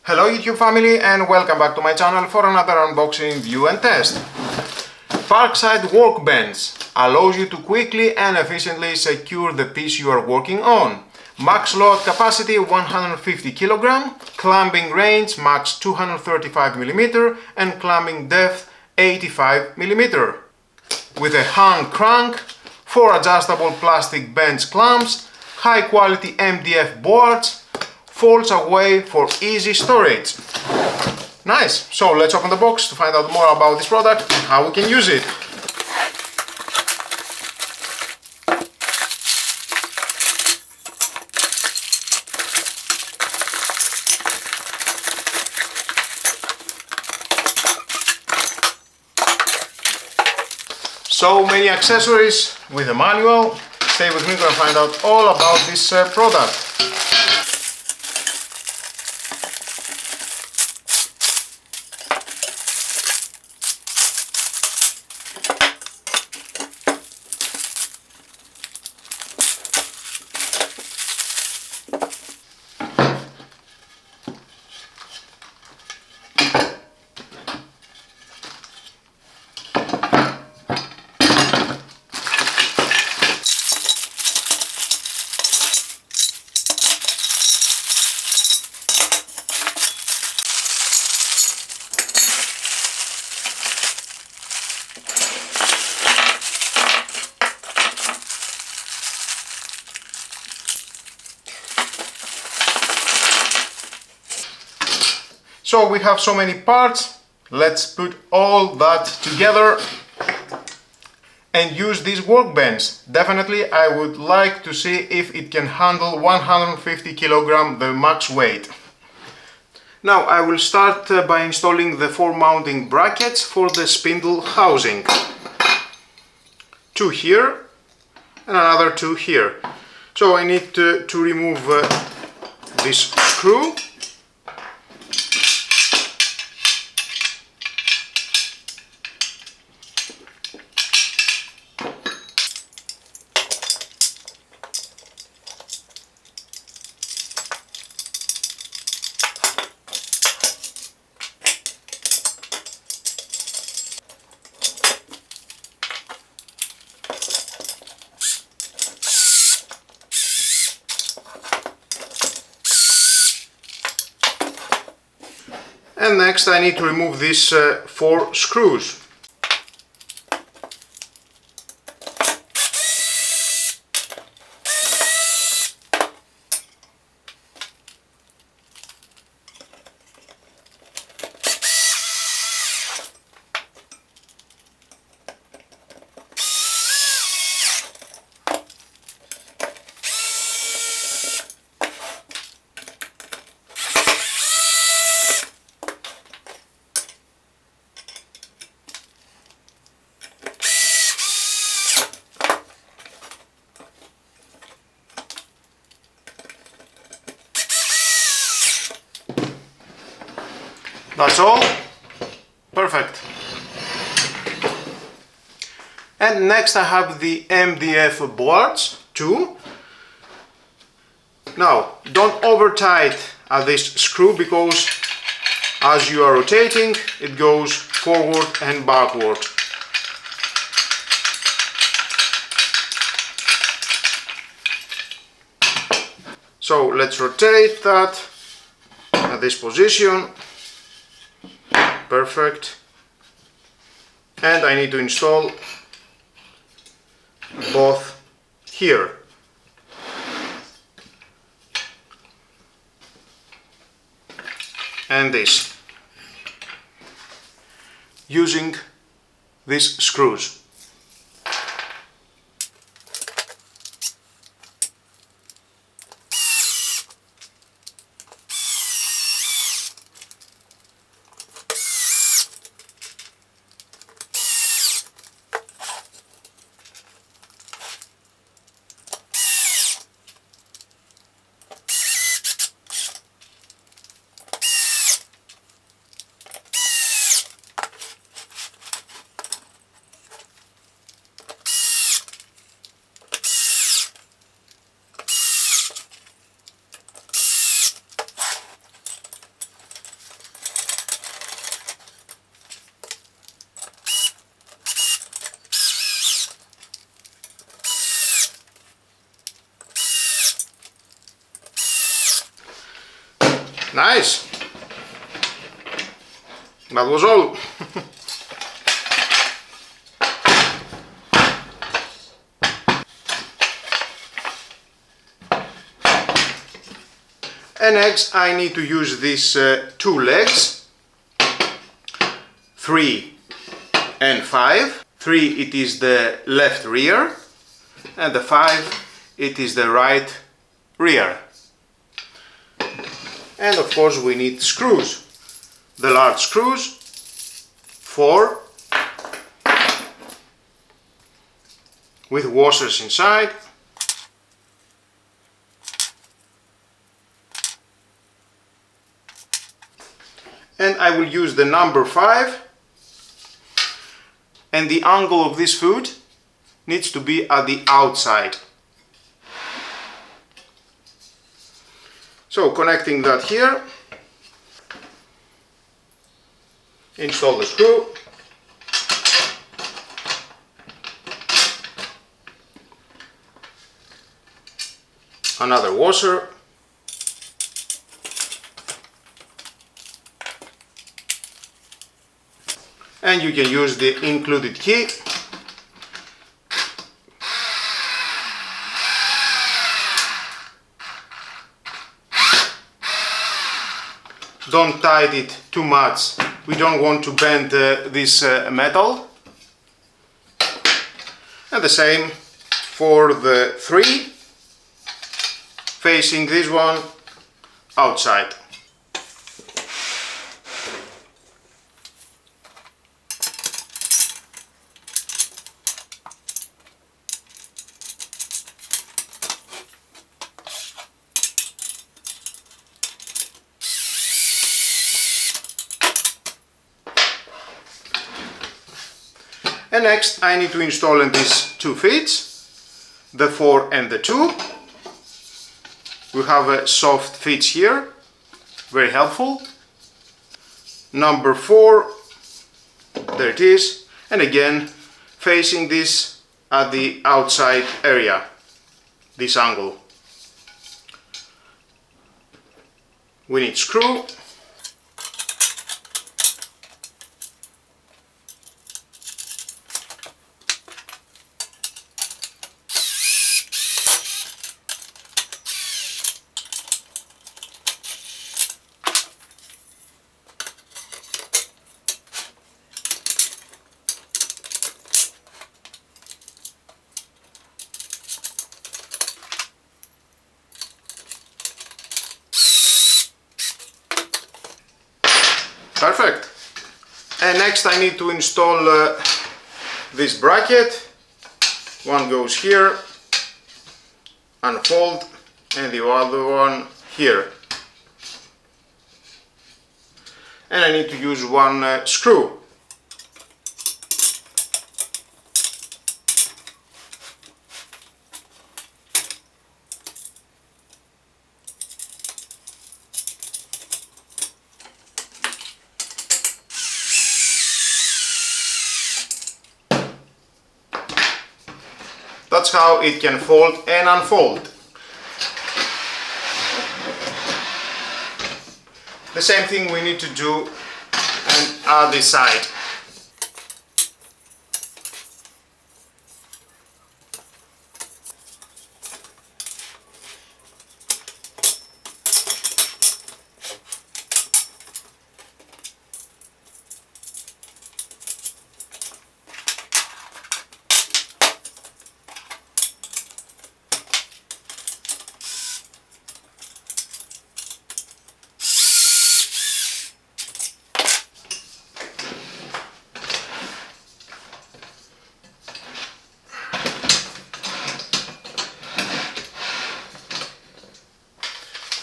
Hello YouTube family and welcome back to my channel for another unboxing, review and test. Parkside Workbench allows you to quickly and efficiently secure the piece you are working on. Max load capacity 150 kg, clamping range max 235 mm and clamping depth 85 mm. With a hand crank, 4 adjustable plastic bench clamps, high quality MDF boards, folds away for easy storage. Nice! So let's open the box to find out more about this product and how we can use it. So many accessories with a manual. Stay with me to find out all about this product. So we have so many parts, let's put all that together and use this workbench. Definitely I would like to see if it can handle 150 kg, the max weight. Now I will start by installing the 4 mounting brackets for the spindle housing. 2 here and another 2 here. So I need to remove this screw. And next I need to remove these 4 screws. That's all. Perfect. And next I have the MDF boards too. Now don't over tight at this screw because as you are rotating it goes forward and backward. So let's rotate that at this position. Perfect. And I need to install both here. And this. Using these screws. Nice! That was all. And next I need to use these two legs, 3 and 5. 3 it is the left rear and the 5 it is the right rear. And of course we need screws. The large screws, 4, with washers inside. And I will use the number 5, and the angle of this foot needs to be at the outside. So connecting that here, install the screw, another washer, and you can use the included key. Don't tight it too much, we don't want to bend this metal. And the same for the 3, facing this one outside. And next I need to install in these 2 feet, the 4 and the 2. We have a soft fits here, very helpful. Number 4, there it is, and again facing this at the outside area, this angle. We need screw. Perfect. And next I need to install this bracket. One goes here, unfold, and the other one here. And I need to use one screw. That's how it can fold and unfold. The same thing we need to do on the other side.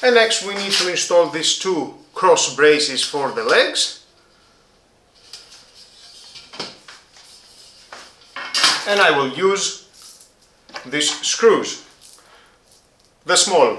And next we need to install these 2 cross braces for the legs. And I will use these screws, the small.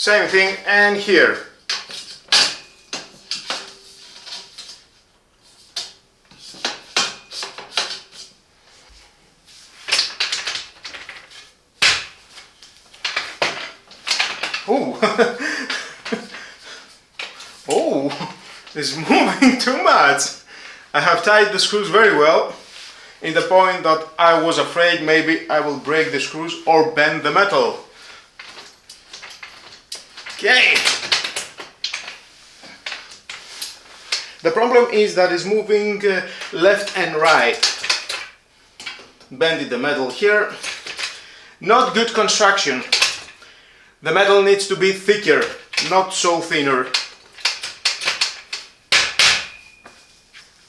Same thing, and here. Oh, oh, it's moving too much. I have tied the screws very well, in the point that I was afraid maybe I will break the screws or bend the metal. Okay. The problem is that it's moving left and right. Bending the metal here. Not good construction. The metal needs to be thicker, not so thinner.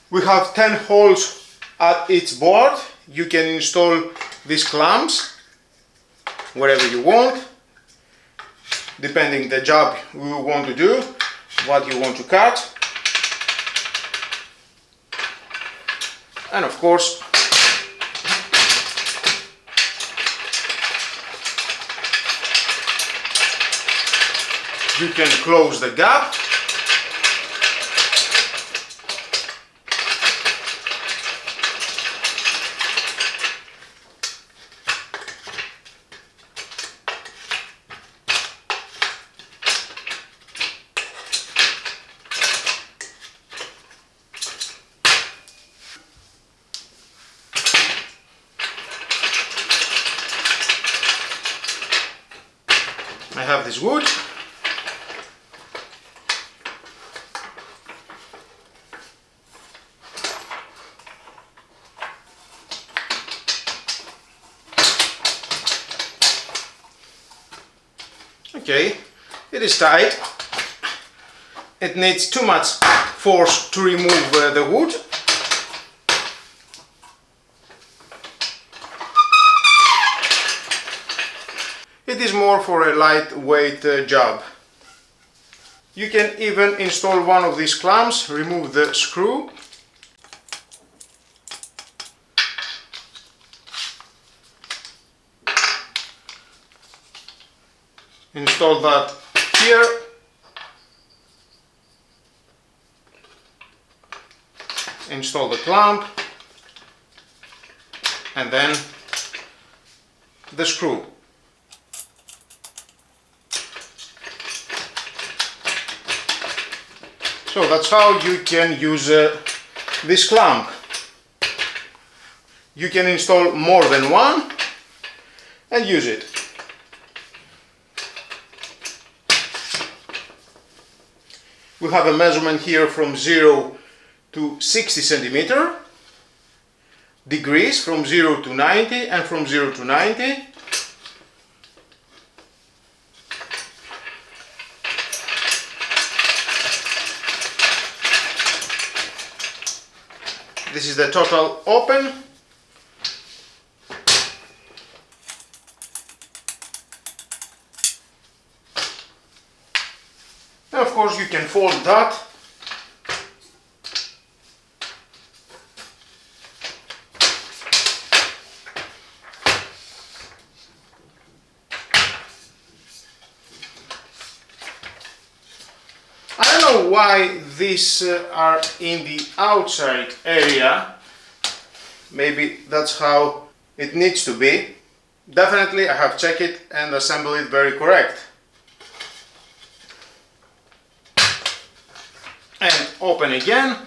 We have 10 holes at each board. You can install these clamps wherever you want, depending the job you want to do, what you want to cut. And of course, you can close the gap. I have this wood. Okay, it is tight. It needs too much force to remove the wood. It is more for a lightweight job. You can even install one of these clamps, remove the screw. Install that here. Install the clamp. And then the screw. So that's how you can use this clamp. You can install more than one and use it. We have a measurement here from 0 to 60 centimeter, degrees from 0 to 90 and from 0 to 90. This is the total open. And of course you can fold that. I don't know why these are in the outside area. Maybe that's how it needs to be. Definitely I have checked it and assembled it very correct. And open again.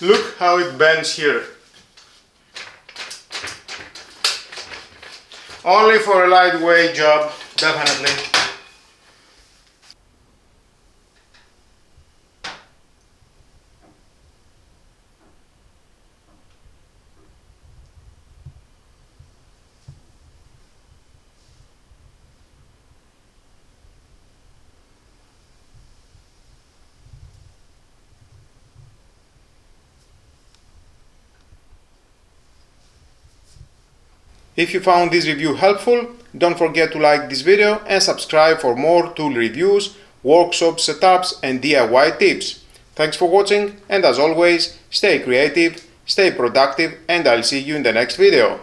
Look how it bends here. Only for a lightweight job, definitely. If you found this review helpful, Don't forget to like this video and subscribe for more tool reviews, workshop setups and DIY tips. Thanks for watching, and as always, stay creative, stay productive, and I'll see you in the next video.